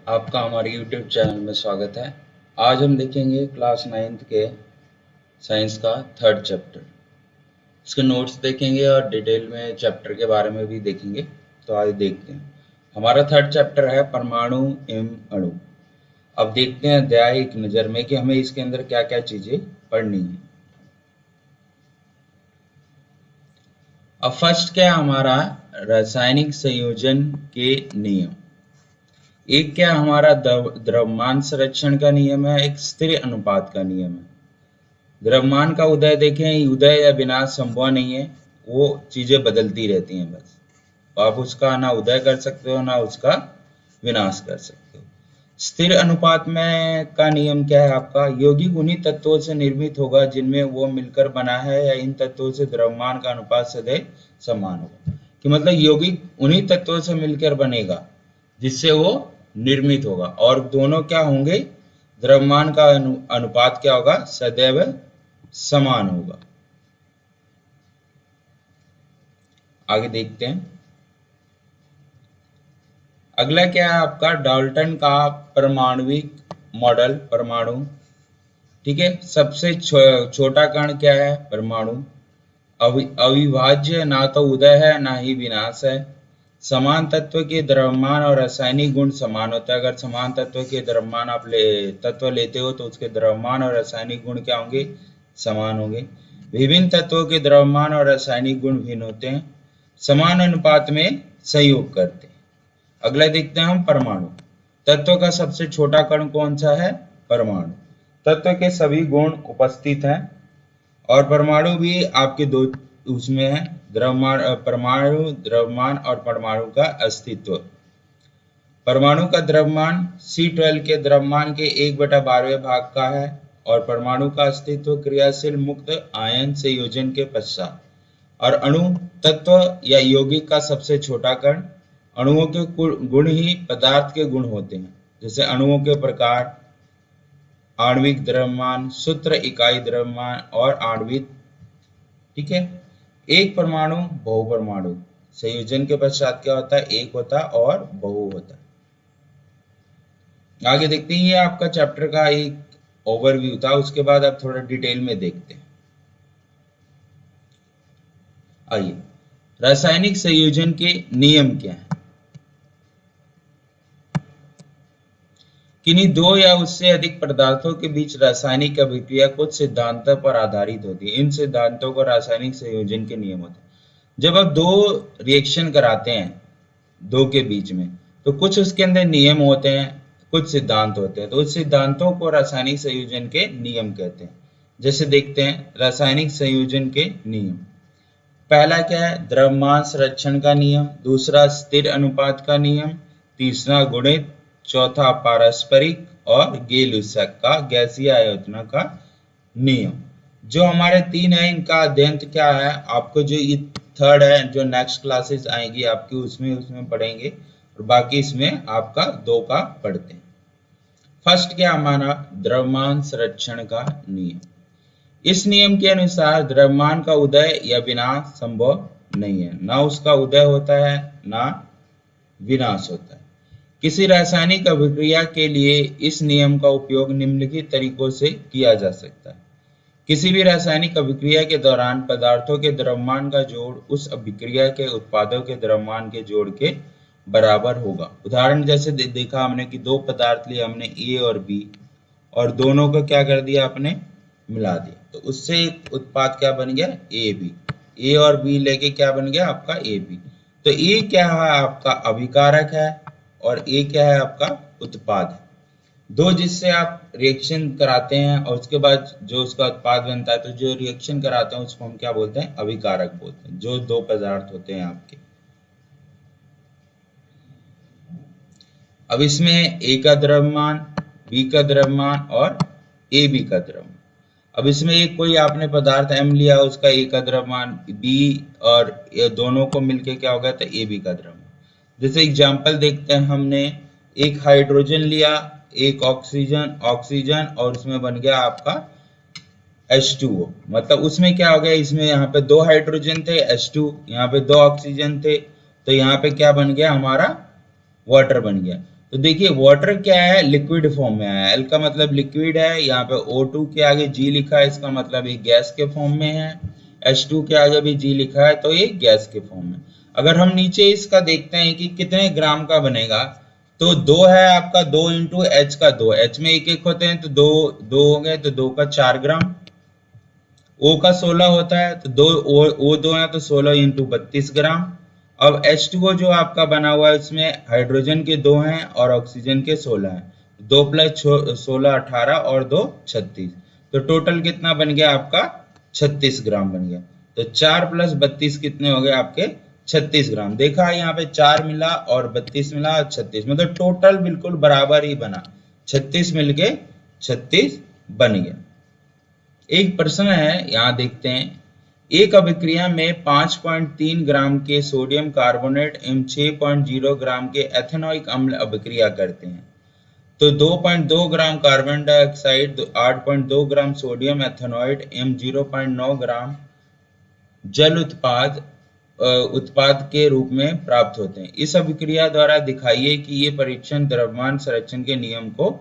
आपका हमारे YouTube channel में स्वागत है। आज हम देखेंगे क्लास 9th के साइंस का 3rd चैप्टर। इसके नोट्स देखेंगे और डिटेल में चैप्टर के बारे में भी देखेंगे। तो आज देखते हैं। हमारा 3rd चैप्टर है परमाणु एवं अणु। अब देखते हैं अध्याय एक नज़र में कि हमें इसके अंदर क्या क्या चीज़ें पढ़नी है। अब फर्स्ट क्या है हमारा रासायनिक संयोजन के नियम। एक क्या हमारा द्रव्यमान संरक्षण का नियम है, एक स्थिर अनुपात का नियम है। द्रव्यमान का उदय देखें, उदय या विनाश संभव नहीं है, वो चीजें बदलती रहती हैं बस। आप उसका ना उदय कर सकते हो ना उसका विनाश कर सकते हो। स्थिर अनुपात में का नियम क्या है आपका, यौगिक उन्हीं तत्वों से निर्मित होगा जिनमें वो मिलकर बना है या इन तत्वों से द्रव्यमान का अनुपात सदैव समान होगा। कि मतलब यौगिक उन्हीं तत्वों से मिलकर बनेगा जिससे वो निर्मित होगा और दोनों क्या होंगे, द्रव्यमान का अनुपात क्या होगा, सदैव समान होगा। आगे देखते हैं। अगला क्या है आपका डाल्टन का परमाणुविक मॉडल। परमाणु, ठीक है। सबसे छोटा कण क्या है, परमाणु। अविभाज्य, ना तो उदय है ना ही विनाश है। समान तत्व के द्रव्यमान और रासायनिक गुण समान होता है। अगर समान तत्व के द्रव्यमान आप तत्व लेते हो तो उसके द्रव्यमान और रासायनिक गुण क्या होंगे, समान होंगे। विभिन्न तत्वों के द्रव्यमान और रासायनिक गुण भिन्न होते हैं, समान अनुपात में सहयोग करते हैं। अगला देखते हैं हम परमाणु। तत्व का सबसे छोटा कण कौन सा है, परमाणु। तत्व के सभी गुण उपस्थित हैं और परमाणु भी आपके दो उसमें है, द्रव्यमान, परमाणु, द्रव्यमान और परमाणु का अस्तित्व। परमाणु का द्रव्यमान C12 के द्रव्यमान के 1/12वें भाग का है और परमाणु का अस्तित्व क्रियाशील मुक्त आयन संयोजन के पश्चात। और अणु तत्व या यौगिक का सबसे छोटा कण। अणुओं के गुण ही पदार्थ के गुण होते हैं, जैसे अणुओं के प्रकार, आणविक द्रव्यमान, सूत्र इकाई द्रव्यमान और आणविक, ठीक है। एक परमाणु बहुपरमाणु संयोजन के पश्चात क्या होता है, एक होता और बहु होता है। आगे देखते हैं, ये आपका चैप्टर का एक ओवरव्यू था, उसके बाद आप थोड़ा डिटेल में देखते हैं। आइए, रासायनिक संयोजन के नियम क्या है। किन्हीं दो या उससे अधिक पदार्थों के बीच रासायनिक अभिक्रिया कुछ सिद्धांतों पर आधारित होती है। इन सिद्धांतों को रासायनिक संयोजन के नियम होते हैं। जब आप दो रिएक्शन कराते हैं दो के बीच में, तो कुछ उसके अंदर नियम होते हैं, कुछ सिद्धांत होते हैं, तो उस सिद्धांतों को रासायनिक संयोजन के नियम कहते हैं। जैसे देखते हैं रासायनिक संयोजन के नियम। पहला क्या है, द्रव्यमान संरक्षण का नियम। दूसरा स्थिर अनुपात का नियम। तीसरा गुणित। चौथा पारस्परिक और गेलुसक का गैसीय आयतन का नियम। जो हमारे तीन है इनका अध्ययन क्या है, आपको जो ये 3rd है, जो नेक्स्ट क्लासेस आएंगी आपकी उसमें पढ़ेंगे, और बाकी इसमें आपका 2 का पढ़ते हैं। फर्स्ट क्या हमारा द्रव्यमान संरक्षण का नियम। इस नियम के अनुसार द्रव्यमान का उदय या विनाश संभव नहीं है, ना उसका उदय होता है ना विनाश होता है। किसी रासायनिक अभिक्रिया के लिए इस नियम का उपयोग निम्नलिखित तरीकों से किया जा सकता है। किसी भी रासायनिक अभिक्रिया के दौरान पदार्थों के द्रव्यमान का जोड़ उस अभिक्रिया के उत्पादों के द्रव्यमान के जोड़ के बराबर होगा। उदाहरण जैसे देखा हमने कि दो पदार्थ लिए हमने A और B, और दोनों को क्या कर दिया आपने, मिला दिया, तो उससे एक उत्पाद क्या बन गया, AB। A और B लेके क्या बन गया आपका AB। तो A क्या है आपका अभिकारक है और A क्या है आपका उत्पाद है। दो जिससे आप रिएक्शन कराते हैं और उसके बाद जो उसका उत्पाद बनता है, तो जो रिएक्शन कराते हैं उसको हम क्या बोलते हैं, अभिकारक बोलते हैं। जो दो पदार्थ होते हैं आपके। अब इसमें A का द्रव्यमान, B का द्रव्यमान और AB का द्रव्यमान। अब इसमें एक कोई आपने पदार्थ M लिया, उसका A का द्रव्यमान, B और A दोनों को मिलके क्या होगा, तो AB का द्रव्यमान। जैसे एग्जांपल देखते हैं, हमने एक हाइड्रोजन लिया, एक ऑक्सीजन और उसमें बन गया आपका H2O। मतलब उसमें क्या हो गया, इसमें यहाँ पे 2 हाइड्रोजन थे H2, यहाँ पे 2 ऑक्सीजन थे, तो यहाँ पे क्या बन गया हमारा वाटर बन गया। तो देखिए वाटर क्या है, लिक्विड फॉर्म में है, एल का मतलब लिक्विड है, यहाँ पे O2 के आगे जी लिखा है, इसका मतलब ये गैस के फॉर्म में है, H2 के आगे भी जी लिखा है तो ये गैस के फॉर्म में। अगर हम नीचे इसका देखते हैं कि कितने ग्राम का बनेगा, तो 2 है आपका, 2 इंटू एच का 2, एच में एक एक होते हैं तो 2 2 हो गए, तो 2 का 4 ग्राम। O का 16 होता है तो 2 O 2 है तो 16 इंटू 32 ग्राम। अब H2O जो आपका बना हुआ है उसमें हाइड्रोजन के 2 हैं और ऑक्सीजन के 16 हैं, 2 प्लस 16 18 और 2 36, तो टोटल कितना बन गया आपका 36 ग्राम बन गया। तो 4 प्लस 32 कितने हो गए आपके 36 ग्राम। देखा यहाँ पे 4 मिला और 32 मिला और 36, मतलब टोटल बिल्कुल बराबर ही बना, 36 मिलके 36 बन गया। एक प्रश्न है यहाँ देखते हैं, एक अभिक्रिया में 5.3 ग्राम के सोडियम कार्बोनेट एवं 6.0 ग्राम के एथेनॉइक अम्ल अभिक्रिया करते हैं, तो 2.2 gram carbon dioxide, 8.2 gram sodium ethanoid एवं 0.9 ग्राम जल उत्पाद के रूप में प्राप्त होते हैं। इस अभिक्रिया द्वारा दिखाइए कि ये परीक्षण द्रव्यमान संरक्षण के नियम को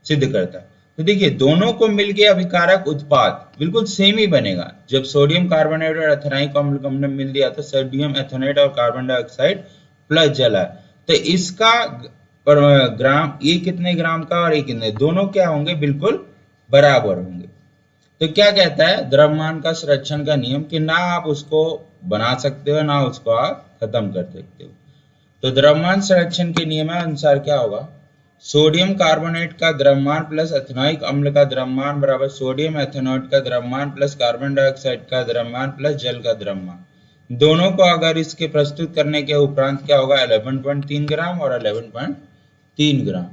सिद्ध करता है। तो देखिए दोनों को मिलके अभिकारक उत्पाद बिल्कुल सेम ही बनेगा। जब सोडियम कार्बोनेट और एथेनॉइक अम्ल को हमने मिल दिया तो सोडियम एथेनॉइड और कार्बन डाइऑक्साइड प्लस जल है, तो इसका ग्राम, ये कितने ग्राम का और ये कितने, दोनों क्या होंगे बिल्कुल बराबर होंगे। तो क्या कहता है द्रव्यमान का संरक्षण का नियम, कि ना आप उसको बना सकते हो ना उसको आप खत्म कर सकते हो। तो द्रव्यमान संरक्षण के नियम अनुसार क्या होगा, सोडियम कार्बोनेट का द्रव्यमान प्लस एथेनॉइक अम्ल का द्रव्यमान बराबर सोडियम एथेनॉइड का द्रव्यमान प्लस कार्बन डाइऑक्साइड का द्रव्यमान प्लस जल का द्रव्यमान। दोनों को अगर इसके प्रस्तुत करने के उपरांत क्या होगा 11.3 ग्राम और 11.3 ग्राम।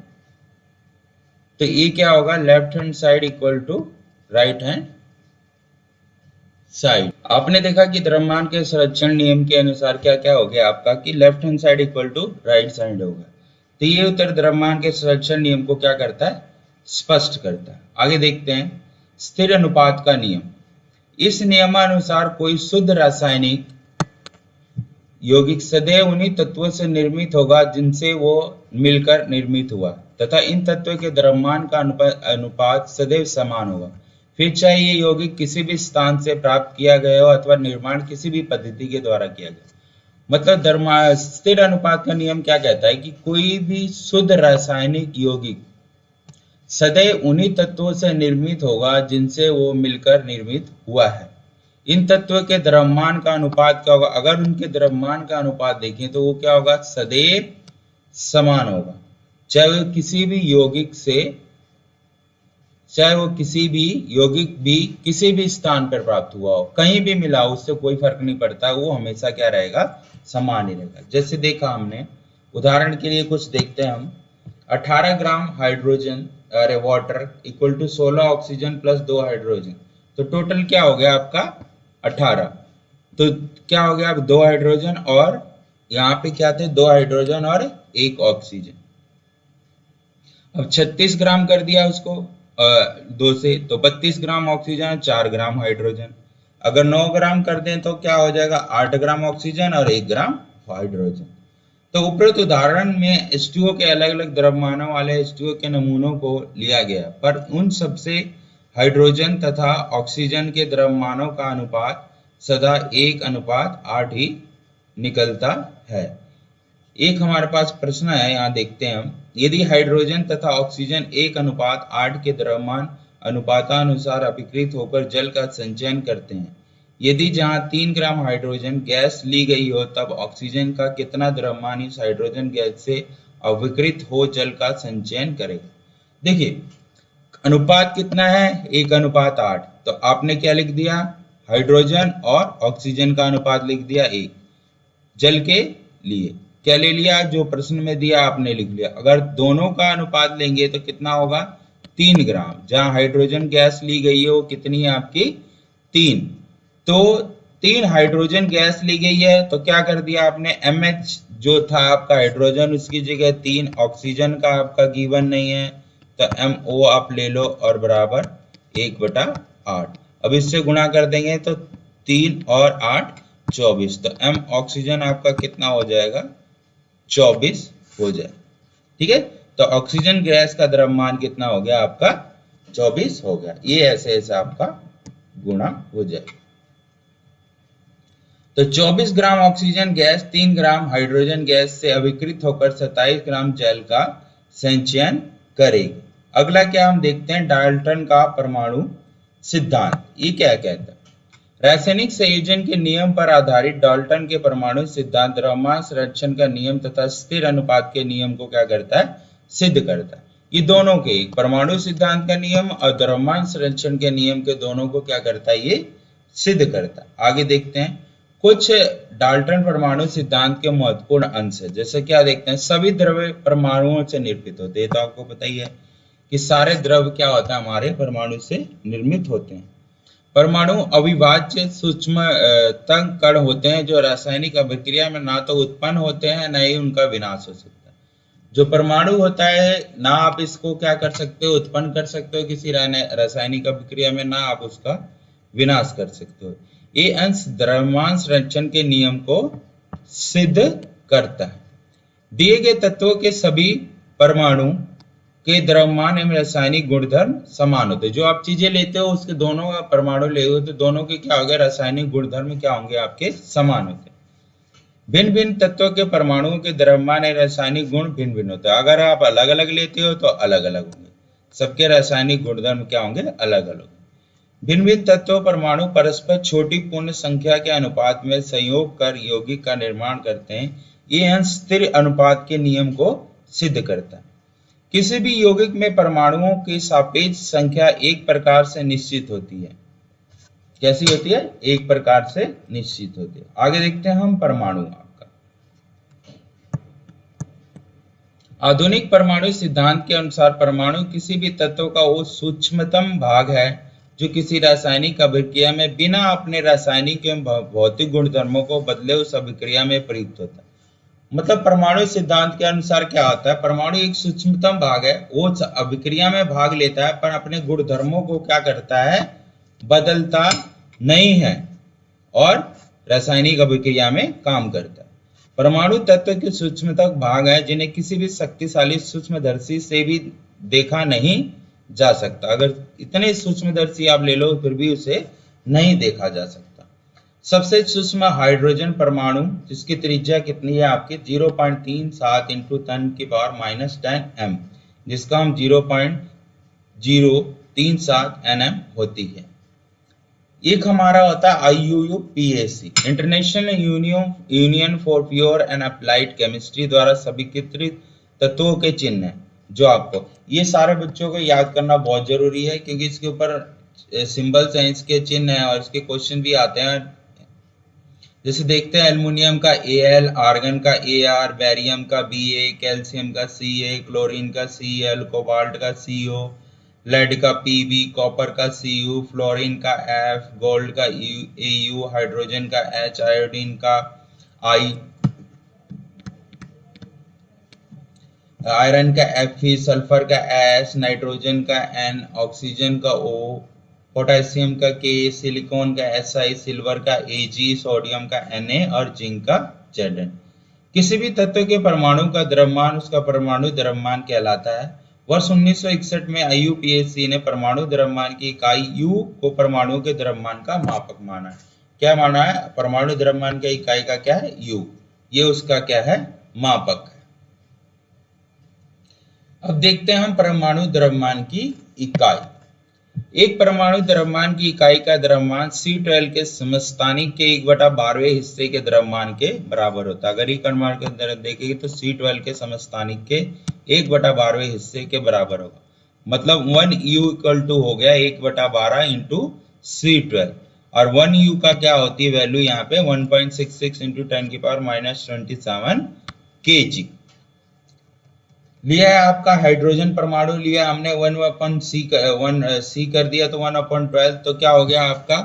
तो ये क्या होगा, left hand side equal to right hand side. आपने देखा कि द्रव्यमान के संरक्षण नियम के अनुसार क्या क्या हो गया आपका, कि left hand side equal to right side होगा। तो ये उत्तर द्रव्यमान के संरक्षण नियम को क्या करता है, स्पष्ट करता है। आगे देखते हैं स्थिर अनुपात का नियम। इस नियमानुसार कोई शुद्ध रासायनिक यौगिक सदैव उन्हीं तत्वों से निर्मित होगा जिनसे वो मिलकर निर्मित हुआ, तथा इन तत्वों के द्रव्यमान का अनुपात सदैव समान होगा, फिर चाहे ये यौगिक किसी भी स्थान से प्राप्त किया गया हो अथवा निर्माण किसी भी पद्धति के द्वारा किया गया। मतलब स्थिर अनुपात का नियम क्या कहता है कि कोई भी शुद्ध रासायनिक यौगिक सदैव उन्हीं तत्वों से निर्मित होगा जिनसे वो मिलकर निर्मित हुआ है। इन तत्वों के द्रव्यमान का अनुपात क्या होगा, अगर उनके द्रव्यमान का अनुपात देखें तो वो क्या होगा, सदैव समान होगा, चाहे वो किसी भी यौगिक भी किसी भी स्थान पर प्राप्त हुआ हो, कहीं भी मिला हो, उससे कोई फर्क नहीं पड़ता, वो हमेशा क्या रहेगा, समान ही रहेगा। जैसे देखा हमने उदाहरण के लिए कुछ देखते हैं हम, 18 gram hydrogen water equal to 16 oxygen plus 2 hydrogen, तो टोटल क्या हो गया आपका 18। तो क्या हो गया, अब 2 हाइड्रोजन और यहाँ पे क्या थे, 2 हाइड्रोजन और 1 ऑक्सीजन। अब 36 ग्राम कर दिया उसको 2 से, तो 32 ग्राम ऑक्सीजन 4 ग्राम हाइड्रोजन। अगर 9 ग्राम कर दें तो क्या हो जाएगा, 8 ग्राम ऑक्सीजन और 1 ग्राम हाइड्रोजन। तो उपरोक्त उदाहरण में H2O के अलग अलग द्रव्यमानों वाले H2O के नमूनों को लिया गया, पर उन सबसे हाइड्रोजन तथा ऑक्सीजन के द्रव्यमानों का अनुपात सदा 1:8 ही निकलता है। एक हमारे पास प्रश्न है, यहाँ देखते हैं हम, यदि हाइड्रोजन तथा ऑक्सीजन 1:8 के द्रव्यमान अनुपातानुसार अपीकृत होकर जल का संचयन करते हैं, यदि जहां 3 ग्राम हाइड्रोजन गैस ली गई हो तब ऑक्सीजन का कितना द्रव्यमान इस हाइड्रोजन गैस से अविकृत हो जल का संचयन करेगा। देखिए अनुपात कितना है, 1:8, तो आपने क्या लिख दिया, हाइड्रोजन और ऑक्सीजन का अनुपात लिख दिया 1, जल के लिए क्या ले लिया, जो प्रश्न में दिया आपने लिख लिया। अगर दोनों का अनुपात लेंगे तो कितना होगा, 3 ग्राम, जहां हाइड्रोजन गैस ली गई है वो कितनी है आपकी 3, तो 3 हाइड्रोजन गैस ली गई है, तो क्या कर दिया आपने, MH जो था आपका हाइड्रोजन उसकी जगह 3, ऑक्सीजन का आपका गिवन नहीं है तो MO आप ले लो और बराबर 1/8। अब इससे गुणा कर देंगे तो 3 और 8 24, तो M ऑक्सीजन आपका कितना हो जाएगा 24 हो जाए। ठीक है, तो ऑक्सीजन गैस का द्रव्यमान कितना हो गया आपका 24 हो गया। ये ऐसे ऐसे आपका गुणा हो जाएगा। तो 24 gram oxygen gas 3 gram hydrogen gas से अभिकृत होकर 27 ग्राम जल का संचयन करेगी। अगला क्या हम देखते हैं, डाल्टन का परमाणु सिद्धांत। ये क्या कहता है, रासायनिक संयोजन के नियम पर आधारित डाल्टन के परमाणु सिद्धांत द्रव्यमान संरक्षण का नियम तथा स्थिर अनुपात के नियम को क्या करता है, सिद्ध करता है। ये दोनों के, परमाणु सिद्धांत का नियम और द्रव्यमान संरक्षण के नियम के दोनों को क्या करता है, ये सिद्ध करता है। आगे देखते हैं कुछ डाल्टन परमाणु सिद्धांत के महत्वपूर्ण अंश है। जैसे क्या देखते हैं, सभी द्रव्य परमाणुओं से निर्मित होते हैं। तो आपको पता ही है कि सारे द्रव्य क्या होता है, हमारे परमाणु से निर्मित होते हैं। परमाणु अविभाज्य सूक्ष्म तंग कण होते हैं जो रासायनिक अभिक्रिया में ना तो उत्पन्न होते हैं ना ही उनका विनाश हो सकता है। जो परमाणु होता है ना आप इसको क्या कर सकते हो, उत्पन्न कर सकते हो किसी रासायनिक अभिक्रिया में, ना आप उसका विनाश कर सकते हो। ये अंश द्रव्यमान संरक्षण के नियम को सिद्ध करता है। दिए गए तत्वों के सभी परमाणु के द्रव्यमान एवं रासायनिक गुणधर्म समान होते हैं। जो आप चीजें लेते हो उसके दोनों परमाणु ले हो तो दोनों के क्या होंगे, रासायनिक गुणधर्म क्या होंगे, आपके समान होते हैं। भिन्न भिन्न तत्वों के परमाणुओं के द्रव्यमान एवं रासायनिक गुण भिन्न भिन्न होते हैं। अगर आप अलग अलग लेते हो तो अलग अलग होंगे, सबके रासायनिक गुणधर्म क्या होंगे, अलग अलग। भिन्न भिन्न तत्वों परमाणु परस्पर छोटी पूर्ण संख्या के अनुपात में संयोग कर यौगिक का निर्माण करते हैं। ये अंश स्थिर अनुपात के नियम को सिद्ध करता है। किसी भी यौगिक में परमाणुओं की सापेक्ष संख्या एक प्रकार से निश्चित होती है। कैसी होती है, एक प्रकार से निश्चित होती है। आगे देखते हैं हम परमाणु आपका। आधुनिक परमाणु सिद्धांत के अनुसार परमाणु किसी भी तत्व का वो सूक्ष्मतम भाग है जो किसी रासायनिक अभिक्रिया में बिना अपने रासायनिक एवं भौतिक गुणधर्मों को बदले उस अभिक्रिया में प्रयुक्त होता है। मतलब परमाणु सिद्धांत के अनुसार क्या होता है, परमाणु एक सूक्ष्मतम भाग है, वो अभिक्रिया में भाग लेता है पर अपने गुणधर्मों को क्या करता है, बदलता नहीं है और रासायनिक अभिक्रिया में काम करता है। परमाणु तत्व के सूक्ष्मतम भाग है जिन्हें किसी भी शक्तिशाली सूक्ष्मदर्शी से भी देखा नहीं जा सकता। अगर इतने सूक्ष्मदर्शी आप ले लो फिर भी उसे नहीं देखा जा सकता। सबसे सूक्ष्म हाइड्रोजन परमाणु जिसकी त्रिज्या कितनी है आपकी 0.37 × 10⁻⁻10 m, जिसका हम 0.037 nm होती है। एक हमारा होता है IUPAC, international union for pure and applied chemistry द्वारा स्वीकृत तत्वों के चिन्ह है। जो आपको ये सारे बच्चों को याद करना बहुत जरूरी है क्योंकि इसके ऊपर सिंबल्स हैं, इसके चिन्ह हैं और इसके क्वेश्चन भी आते हैं। जैसे देखते हैं एल्युमिनियम का Al, आर्गन का Ar, बैरियम का Ba, कैल्शियम का Ca, क्लोरीन का Cl, कोबाल्ट का Co, लेड का Pb, कॉपर का Cu, फ्लोरीन का F, गोल्ड का Au, हाइड्रोजन का H, आयोडीन का I, आयरन का Fe, सल्फर का S, नाइट्रोजन का N, ऑक्सीजन का O, पोटेशियम का K, सिलिकॉन का Si, सिल्वर का Ag, सोडियम का Na और जिंक का Zn। किसी भी तत्व के परमाणु का द्रव्यमान उसका परमाणु द्रव्यमान कहलाता है। वर्ष 1961 में IUPAC ने परमाणु द्रव्यमान की इकाई U को परमाणु के द्रव्यमान का मापक माना है। क्या माना है, परमाणु द्रव्यमान की इकाई का क्या है, U, ये उसका क्या है, मापक है। अब देखते हैं हम परमाणु द्रव्यमान की इकाई। एक परमाणु द्रव्यमान की इकाई का द्रव्यमान C12 के समस्थानिक के 1/12वें हिस्से के द्रव्यमान के बराबर होता है। अगर ये परमाणु के अंदर देखेंगे तो C12 के समस्थानिक के 1/12वें हिस्से के बराबर होगा। मतलब 1U हो गया 1/12 × C12 और 1U का क्या होती है वैल्यू यहाँ पे 1.66 × 10⁻⁻27 kg। लिया है आपका हाइड्रोजन परमाणु लिया हमने 1/C कर दिया तो 1/12, तो क्या हो गया आपका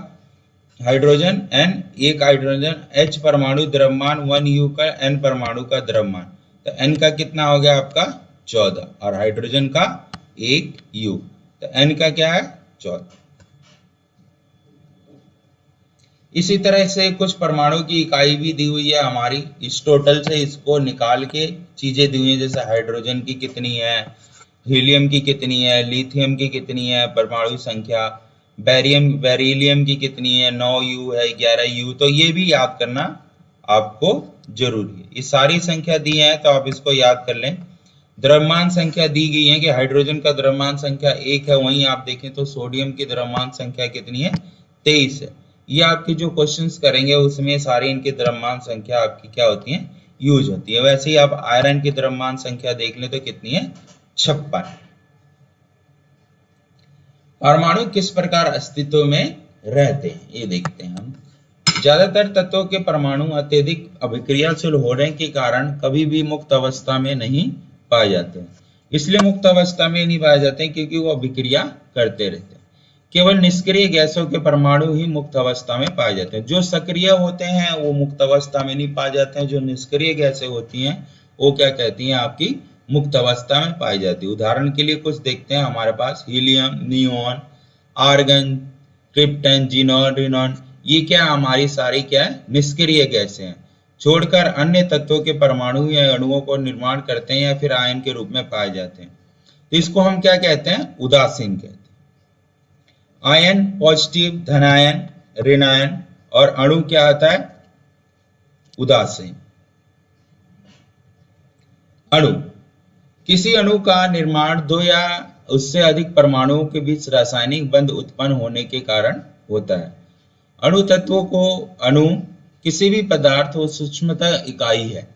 हाइड्रोजन N, एक हाइड्रोजन H परमाणु द्रव्यमान 1U का N परमाणु का द्रव्यमान, तो N का कितना हो गया आपका 14 और हाइड्रोजन का 1U, तो N का क्या है 14। इसी तरह से कुछ परमाणु की इकाई भी दी हुई है हमारी, इस टोटल से इसको निकाल के चीजें दी हुई है, जैसे हाइड्रोजन की कितनी है, हीलियम की कितनी है, लिथियम की कितनी है परमाणु संख्या, बेरिलियम की कितनी है, 9U है, 11U, तो ये भी याद करना आपको जरूरी है। ये सारी संख्या दी है तो आप इसको याद कर लें। द्रव्यमान संख्या दी गई है कि हाइड्रोजन का द्रव्यमान संख्या 1 है, वहीं आप देखें तो सोडियम की द्रव्यमान संख्या कितनी है, 23 है। ये आपके जो क्वेश्चंस करेंगे उसमें सारी इनकी द्रव्यमान संख्या आपकी क्या होती है, यूज होती है। वैसे ही आप आयरन की द्रव्यमान संख्या देख लें तो कितनी है, 56। परमाणु किस प्रकार अस्तित्व में रहते हैं ये देखते हैं हम। ज्यादातर तत्वों के परमाणु अत्यधिक अभिक्रियाशील होने के कारण कभी भी मुक्त अवस्था में नहीं पाए जाते हैं। इसलिए मुक्त अवस्था में नहीं पाए जाते हैं क्योंकि वो अभिक्रिया करते रहते हैं। केवल निष्क्रिय गैसों के परमाणु ही मुक्त अवस्था में पाए जाते हैं। जो सक्रिय होते हैं वो मुक्त अवस्था में नहीं पाए जाते हैं। जो निष्क्रिय गैसें होती हैं वो क्या कहती हैं, आपकी मुक्त अवस्था में पाई जाती है। उदाहरण के लिए कुछ देखते हैं हमारे पास, helium, neon, argon, krypton, xenon, radon, ये क्या हमारी सारी क्या है, निष्क्रिय गैसें हैं। छोड़कर अन्य तत्वों के परमाणु या अणुओं को निर्माण करते हैं या फिर आयन के रूप में पाए जाते हैं, तो इसको हम क्या कहते हैं, उदासीन कहते हैं। आयन पॉजिटिव, धनायन, ऋणायन, और अणु क्या होता है, उदासीन। अणु, किसी अणु का निर्माण दो या उससे अधिक परमाणुओं के बीच रासायनिक बंध उत्पन्न होने के कारण होता है। अणु तत्वों को, अणु किसी भी पदार्थ और सूक्ष्मतः इकाई है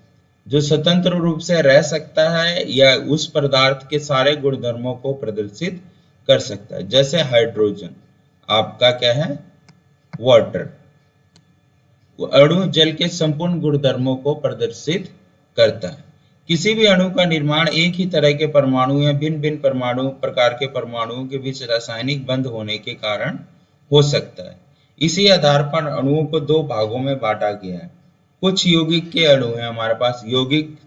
जो स्वतंत्र रूप से रह सकता है या उस पदार्थ के सारे गुणधर्मों को प्रदर्शित कर सकता है। जैसे हाइड्रोजन आपका क्या है, वाटर। अणु जल के संपूर्ण गुणधर्मों को प्रदर्शित करता है। किसी भी अणु का निर्माण एक ही तरह के परमाणु या भिन्न भिन्न परमाणु प्रकार के परमाणुओं के बीच रासायनिक बंध होने के कारण हो सकता है। इसी आधार पर अणुओं को दो भागों में बांटा गया है। कुछ यौगिक के अणु हैं हमारे पास, यौगिक,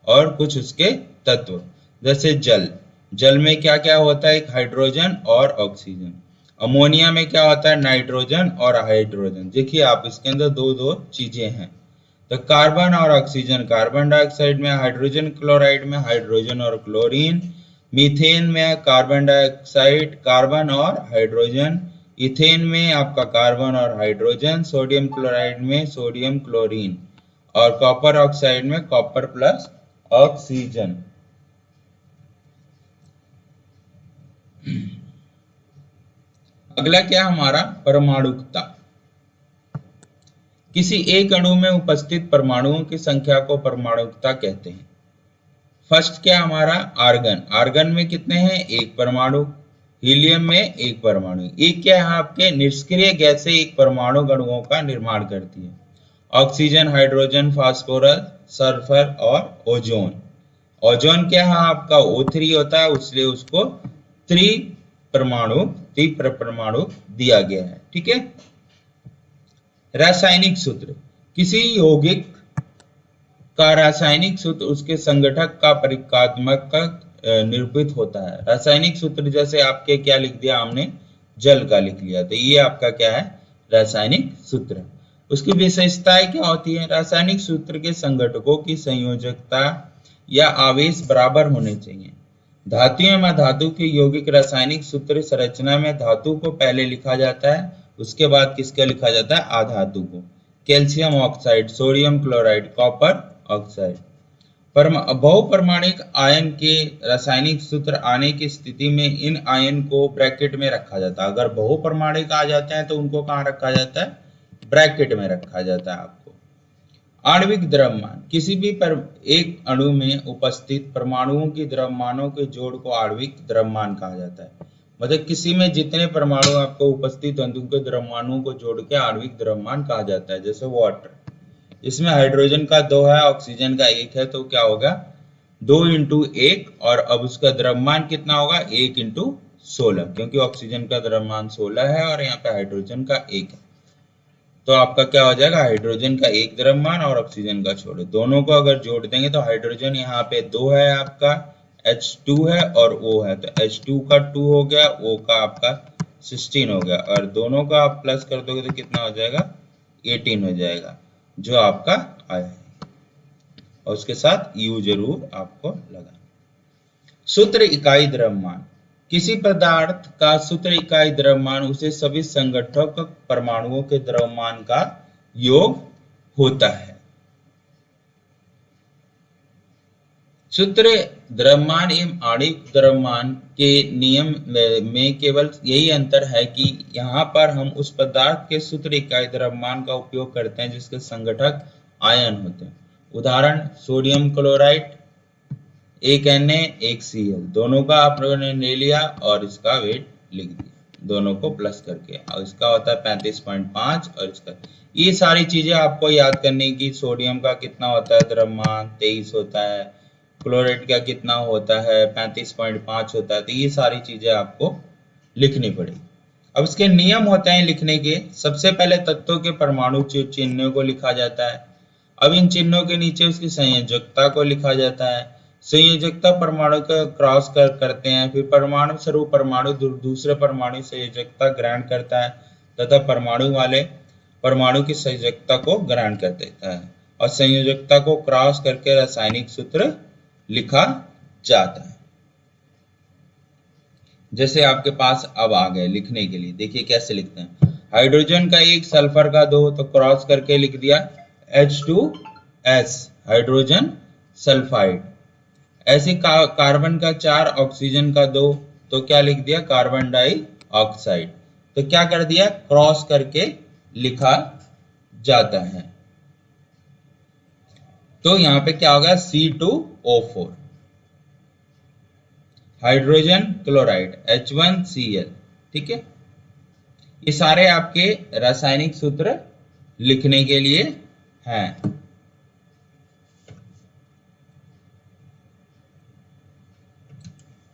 और कुछ उसके तत्व। जैसे जल, जल में क्या क्या होता है, एक हाइड्रोजन और ऑक्सीजन। अमोनिया में क्या होता है, नाइट्रोजन और हाइड्रोजन। देखिए आप इसके अंदर दो दो चीजें हैं। तो कार्बन और ऑक्सीजन, कार्बन डाइऑक्साइड में, हाइड्रोजन क्लोराइड में हाइड्रोजन और क्लोरीन, मीथेन में कार्बन डाइऑक्साइड, कार्बन और हाइड्रोजन, इथेन में आपका कार्बन और हाइड्रोजन, सोडियम क्लोराइड में सोडियम क्लोरीन, और कॉपर ऑक्साइड में कॉपर प्लस ऑक्सीजन। अगला क्या हमारा, परमाणुकता। किसी एक अणु में उपस्थित परमाणुओं की संख्या को परमाणुकता कहते हैं। फर्स्ट क्या हमारा, आर्गन। आर्गन में कितने हैं, एक परमाणु। हीलियम में एक परमाणु। एक क्या है, आपके निष्क्रिय गैसें एक परमाणु अणुओं का निर्माण करती है। ऑक्सीजन, हाइड्रोजन, फास्फोरस, सल्फर और ओजोन। ओजोन क्या है आपका, O3 होता है, इसलिए उसको त्रिपर परमाणु दिया गया है। ठीक है। रासायनिक सूत्र, किसी यौगिक का रासायनिक सूत्र उसके संगठक का परिकात्मक का निरूपित होता है। रासायनिक सूत्र जैसे आपके क्या लिख दिया हमने, जल का लिख लिया, तो ये आपका क्या है, रासायनिक सूत्र। उसकी विशेषताएं क्या होती है, रासायनिक सूत्र के संगठकों की संयोजकता या आवेश बराबर होने चाहिए। धातु एवं धातु के यौगिक रासायनिक सूत्र संरचना में धातु को पहले लिखा जाता है, उसके बाद किसका लिखा जाता है, आधातु को। Calcium oxide, sodium chloride, copper oxide. बहुपरमाणिक आयन के रासायनिक सूत्र आने की स्थिति में इन आयन को ब्रैकेट में रखा जाता है। अगर बहुपरमाणिक आ जाते हैं तो उनको कहाँ रखा जाता है, ब्रैकेट में रखा जाता है आपको। आणविक द्रव्यमान, किसी भी एक अणु में उपस्थित परमाणुओं की द्रव्यमानों के जोड़ को आणविक द्रव्यमान कहा जाता है। मतलब किसी में जितने परमाणु आपको उपस्थित हैं उनके द्रव्यमानों को जोड़ के आणविक द्रव्यमान कहा जाता है। जैसे वाटर, इसमें हाइड्रोजन का 2 है, ऑक्सीजन का 1 है, तो क्या होगा, 2 × 1, और अब उसका द्रव्यमान कितना होगा, 1 × 16, क्योंकि ऑक्सीजन का द्रव्यमान 16 है और यहाँ पे हाइड्रोजन का 1 है। तो आपका क्या हो जाएगा, हाइड्रोजन का 1 द्रव्यमान और ऑक्सीजन का छोड़ो, दोनों को अगर जोड़ देंगे तो हाइड्रोजन यहाँ पे 2 है आपका, H2 है और O है, तो H2 का 2 हो गया, O का आपका 16 हो गया, और दोनों का आप प्लस कर दोगे तो कितना हो जाएगा, 18 हो जाएगा जो आपका आया है, और उसके साथ U जरूर आपको लगा। सूत्र इकाई द्रव्यमान, किसी पदार्थ का सूत्र इकाई द्रव्यमान उसे सभी संगठक परमाणुओं के द्रव्यमान का योग होता है। सूत्र द्रव्यमान एवं आणविक द्रव्यमान के नियम में केवल यही अंतर है कि यहाँ पर हम उस पदार्थ के सूत्र इकाई द्रव्यमान का उपयोग करते हैं जिसके संगठक आयन होते हैं। उदाहरण सोडियम क्लोराइड, एक Na एक Cl, दोनों का आप लोगों ने ले लिया और इसका वेट लिख दिया दोनों को प्लस करके, और इसका होता है 35.5 और इसका। ये सारी चीजें आपको याद करने की, सोडियम का कितना होता है द्रव्यमान 23 होता है, क्लोराइड का कितना होता है 35.5 होता है, तो ये सारी चीजें आपको लिखनी पड़ेगी। अब इसके नियम होते हैं लिखने के। सबसे पहले तत्वों के परमाणु चिन्हों को लिखा जाता है। अब इन चिन्हों के नीचे उसकी संयोजकता को लिखा जाता है। संयोजकता परमाणु का क्रॉस करते हैं, फिर परमाणु स्वरूप परमाणु दूसरे परमाणु संयोजकता ग्रहण करता है तथा परमाणु वाले परमाणु की संयोजकता को ग्रहण कर देता है, और संयोजकता को क्रॉस करके रासायनिक सूत्र लिखा जाता है। जैसे आपके पास अब आ गए लिखने के लिए, देखिए कैसे लिखते हैं। हाइड्रोजन का एक, सल्फर का दो, तो क्रॉस करके लिख दिया H2S हाइड्रोजन सल्फाइड। ऐसे कार्बन का 4, ऑक्सीजन का 2, तो क्या लिख दिया कार्बन डाइऑक्साइड। तो क्या कर दिया क्रॉस करके लिखा जाता है। तो यहां पे क्या होगा C2O4 हाइड्रोजन क्लोराइड H1Cl। ठीक है, ये सारे आपके रासायनिक सूत्र लिखने के लिए हैं।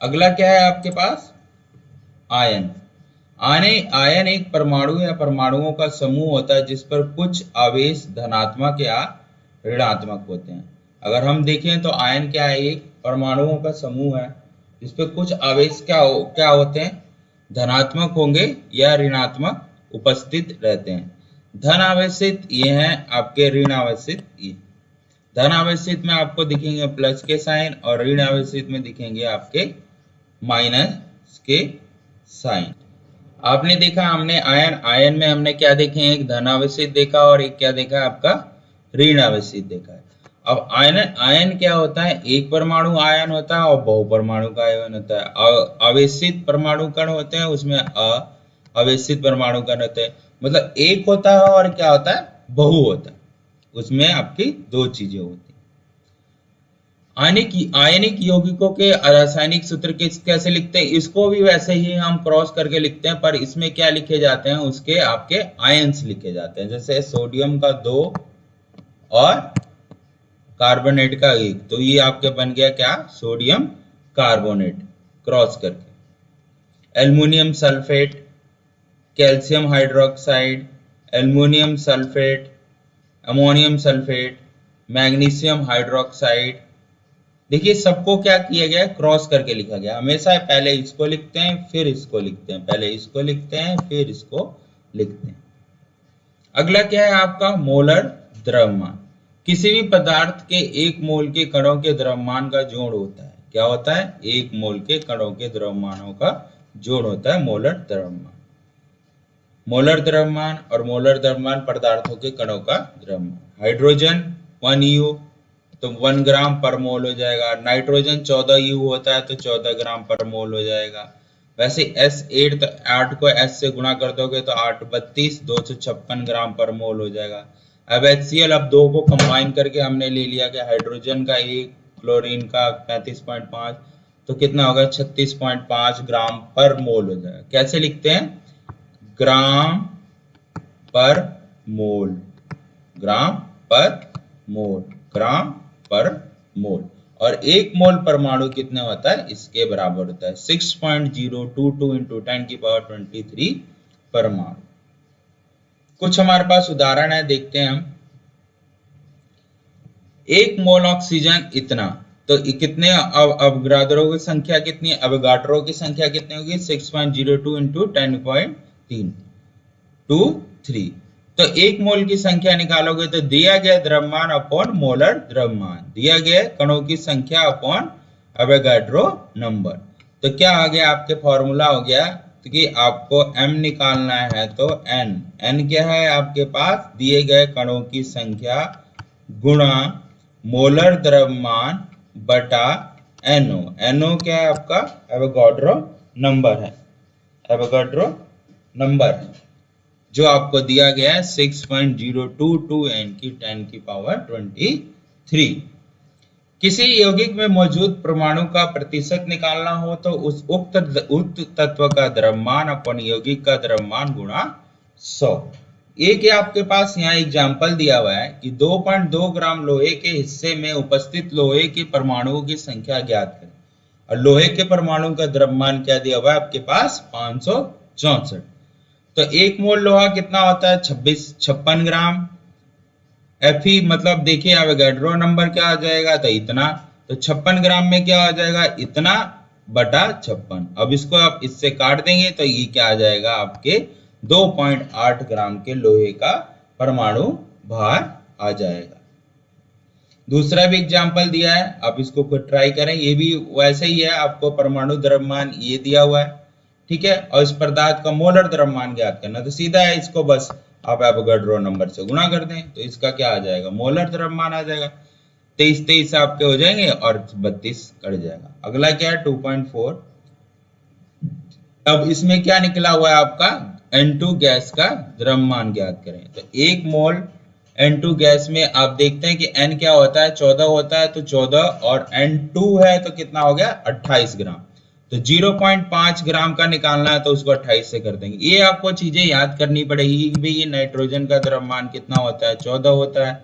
अगला क्या है आपके पास आयन। आयन एक परमाणु या परमाणुओं का समूह होता है जिस पर कुछ आवेश धनात्मक या ऋणात्मक होते हैं। अगर हम देखें तो आयन क्या है, एक परमाणुओं का समूह है जिस पर कुछ आवेश क्या होते हैं, धनात्मक होंगे या ऋणात्मक उपस्थित रहते हैं। धन आवेशित ये हैं आपके, ऋण आवेशित ये। धन आवेशित में आपको दिखेंगे प्लस के साइन और ऋण आवेशित में दिखेंगे आपके माइनस के साइन। आपने देखा हमने आयन में हमने क्या देखे, एक धन आवेशित देखा और एक क्या देखा आपका ऋण आवेशित देखा है। अब आयन क्या होता है, एक परमाणु आयन होता है और बहुपरमाणु का आयन होता है। आवेशित परमाणु कण होते हैं, उसमें आवेशित परमाणु कण होते हैं। मतलब एक होता है और क्या होता है बहु होता है, उसमें आपकी दो चीजें होती है। आयनिक यौगिकों के रासायनिक सूत्र कैसे लिखते हैं, इसको भी वैसे ही हम क्रॉस करके लिखते हैं, पर इसमें क्या लिखे जाते हैं उसके आपके आयंस लिखे जाते हैं। जैसे सोडियम का 2 और कार्बोनेट का 1, तो ये आपके बन गया क्या सोडियम कार्बोनेट क्रॉस करके। Aluminium sulphate, calcium hydroxide, aluminium sulphate, ammonium sulphate, magnesium hydroxide. देखिए सबको क्या किया गया क्रॉस करके लिखा गया। हमेशा पहले इसको लिखते हैं फिर इसको लिखते हैं, पहले इसको लिखते हैं फिर इसको लिखते हैं। अगला क्या है आपका मोलर द्रव्यमान। किसी भी पदार्थ के एक मोल के कणों के द्रव्यमान का जोड़ होता है। क्या होता है, एक मोल के कणों के द्रव्यमानों का जोड़ होता है मोलर द्रव्यमान। मोलर द्रव्यमान और मोलर द्रव्यमान पदार्थों के कणों का द्रव्यमान। हाइड्रोजन 1U तो 1 ग्राम पर मोल हो जाएगा। नाइट्रोजन 14U होता है तो 14 ग्राम पर मोल हो जाएगा। वैसे S8 तो 8 को S से गुणा कर दोगे तो 8 32 256 ग्राम पर मोल हो जाएगा। अब HCl, अब दो को कंबाइन करके हमने ले लिया कि हाइड्रोजन का 1, क्लोरीन का 35.5, तो कितना होगा 36.5 ग्राम पर मोल हो जाएगा। कैसे लिखते हैं, ग्राम पर मोल, ग्राम पर मोल, ग्राम पर मोल। और एक मोल परमाणु कितने होता है, इसके बराबर होता है 6.022 into 10⁻23 परमाणु। कुछ हमारे पास उदाहरण है, देखते हैं हम। एक मोल ऑक्सीजन इतना, तो कितने अवगाद्रो की संख्या कितनी है, अवगाड्रो की संख्या कितनी होगी 6.02 into 10.323। तो एक मोल की संख्या निकालोगे तो दिया गया द्रव्यमान अपॉन मोलर द्रव्यमान, दिया गया कणों की संख्या अपॉन एवोगाड्रो नंबर। तो क्या आ गया आपके फॉर्मूला हो गया कि आपको m निकालना है तो n क्या है आपके पास, दिए गए कणों की संख्या गुणा मोलर द्रव्यमान बटा NO क्या है आपका एवोगाड्रो नंबर है, एवोगाड्रो नंबर है जो आपको दिया गया है 6.022 n की 10 की पावर 23। किसी यौगिक में मौजूद परमाणु का प्रतिशत निकालना हो तो उस उक्त तत्व का द्रव्यमान अपन यौगिक का द्रव्यमान गुणा 100। एक आपके पास यहाँ एग्जाम्पल दिया हुआ है कि 2.2 ग्राम लोहे के हिस्से में उपस्थित लोहे के परमाणुओं की संख्या ज्ञात करें, और लोहे के परमाणु का द्रव्यमान क्या दिया हुआ है आपके पास 564। तो एक मोल लोहा कितना होता है 56 ग्राम। Fe मतलब देखिए एवोगाड्रो नंबर क्या आ जाएगा तो इतना, तो 56 ग्राम में क्या आ जाएगा इतना बटा 56। अब इसको आप इससे काट देंगे तो ये क्या आ जाएगा आपके 2.8 ग्राम के लोहे का परमाणु भार आ जाएगा। दूसरा भी एग्जाम्पल दिया है, आप इसको खुद ट्राई करें, ये भी वैसे ही है, आपको परमाणु द्रव्यमान ये दिया हुआ है, ठीक है, और इस पदार्थ का मोलर द्रव्यमान ज्ञात करना, तो सीधा है इसको बस आप एवोगाड्रो नंबर से गुणा कर दें तो इसका क्या आ जाएगा मोलर द्रव्यमान आ जाएगा। 23 आपके हो जाएंगे और 32 कट जाएगा। अगला क्या है 2.4। अब इसमें क्या निकला हुआ है आपका N2 गैस का द्रव्यमान ज्ञात करें, तो एक मोल N2 गैस में आप देखते हैं कि N क्या होता है 14 होता है, तो 14 और N2 है तो कितना हो गया 28 ग्राम, तो 0.5 ग्राम का निकालना है तो उसको 28 से कर देंगे। ये आपको चीजें याद करनी पड़ेगी कि भाई ये नाइट्रोजन का द्रव्यमान कितना होता है 14 होता है,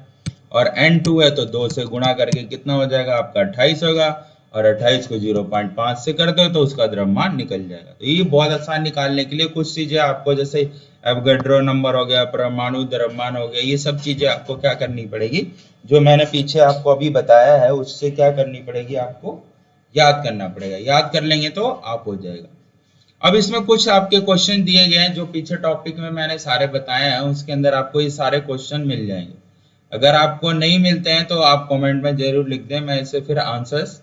और N2 है तो 2 से गुणा करके कितना हो जाएगा आपका 28 होगा, और 28 को 0.5 से कर दो तो उसका द्रव्यमान निकल जाएगा। तो ये बहुत आसान निकालने के लिए कुछ चीजें आपको जैसे एवोगाड्रो नंबर हो गया, परमाणु द्रव्यमान हो गया, ये सब चीजें आपको क्या करनी पड़ेगी जो मैंने पीछे आपको अभी बताया है उससे क्या करनी पड़ेगी आपको याद करना पड़ेगा, याद कर लेंगे तो आप हो जाएगा। अब इसमें कुछ आपके क्वेश्चन दिए गए हैं जो पीछे टॉपिक में मैंने सारे बताए हैं, उसके अंदर आपको ये सारे क्वेश्चन मिल जाएंगे। अगर आपको नहीं मिलते हैं तो आप कमेंट में जरूर लिख दें, मैं इसे फिर आंसर्स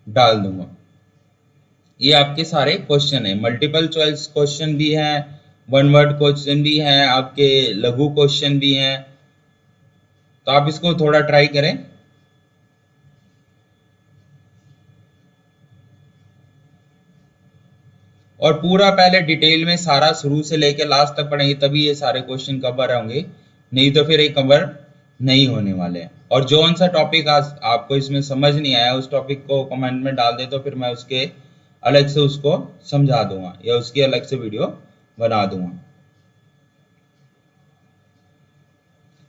डाल दूंगा। ये आपके सारे क्वेश्चन है, मल्टीपल चॉइस क्वेश्चन भी हैं, वन वर्ड क्वेश्चन भी हैं, आपके लघु क्वेश्चन भी हैं, तो आप इसको थोड़ा ट्राई करें। और पूरा पहले डिटेल में सारा शुरू से लेकर लास्ट तक पढ़ेंगे तभी ये सारे क्वेश्चन कवर होंगे, नहीं तो फिर ये कवर नहीं होने वाले हैं। और जो सा टॉपिक आज आपको इसमें समझ नहीं आया उस टॉपिक को कमेंट में डाल दे तो फिर मैं उसके अलग से उसको समझा दूंगा या उसकी अलग से वीडियो बना दूंगा।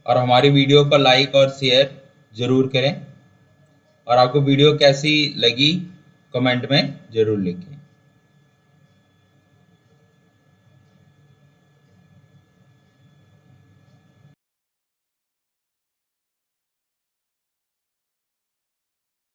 और हमारी वीडियो को लाइक और शेयर जरूर करें, और आपको वीडियो कैसी लगी कमेंट में जरूर लिखें।